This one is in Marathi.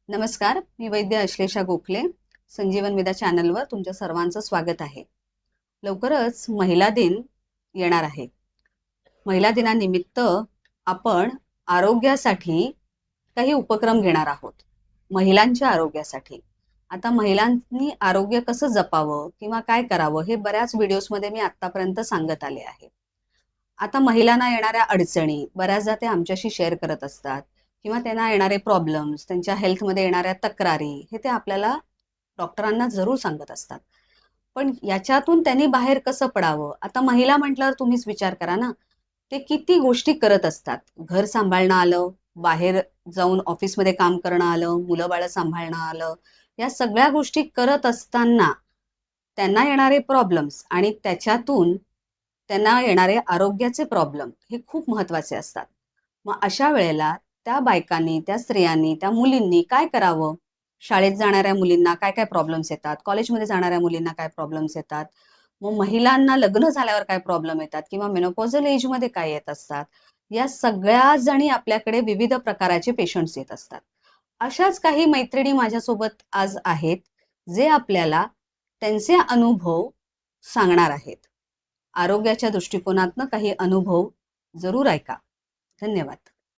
नमस्कार, मी वैद्य अश्लेषा गोखले. संजीवन विद्या चॅनलवर तुमच्या सर्वांचं स्वागत आहे. लवकरच महिला दिन येणार आहे. महिला दिनानिमित्त आपण आरोग्यासाठी काही उपक्रम घेणार आहोत. महिलांच्या आरोग्यासाठी. आता महिलांनी आरोग्य कसं जपावं किंवा काय करावं हे बऱ्याच व्हिडिओजमध्ये मी आतापर्यंत सांगत आले आहे. आता महिलांना येणाऱ्या अडचणी बऱ्याचदा ते आमच्याशी शेअर करत असतात किंवा त्यांना येणारे प्रॉब्लेम्स, त्यांच्या हेल्थमध्ये येणाऱ्या तक्रारी हे ते आपल्याला डॉक्टरांना जरूर सांगत असतात. पण याच्यातून त्यांनी बाहेर कसं पडावं? आता महिला म्हटल्यावर तुम्हीच विचार करा ना, ते किती गोष्टी करत असतात. घर सांभाळणं आलं, बाहेर जाऊन ऑफिसमध्ये काम करणं आलं, मुलं बाळं सांभाळणं आलं. या सगळ्या गोष्टी करत असताना त्यांना येणारे प्रॉब्लेम्स आणि त्याच्यातून त्यांना येणारे आरोग्याचे प्रॉब्लेम हे खूप महत्वाचे असतात. मग अशा वेळेला त्या बायकांनी, त्या स्त्रियांनी, त्या मुलींनी काय करावं? शाळेत जाणाऱ्या मुलींना काय काय प्रॉब्लेम्स येतात, कॉलेजमध्ये जाणाऱ्या मुलींना काय प्रॉब्लेम्स येतात, मग महिलांना लग्न झाल्यावर काय प्रॉब्लेम येतात किंवा मेनोपॉझल एजमध्ये काय येत असतात, या सगळ्या जणी आपल्याकडे विविध प्रकाराचे पेशंट्स येत असतात. अशाच काही मैत्रिणी माझ्यासोबत आज आहेत, जे आपल्याला त्यांचे अनुभव सांगणार आहेत. आरोग्याच्या दृष्टिकोनातनं काही अनुभव जरूर ऐका. धन्यवाद.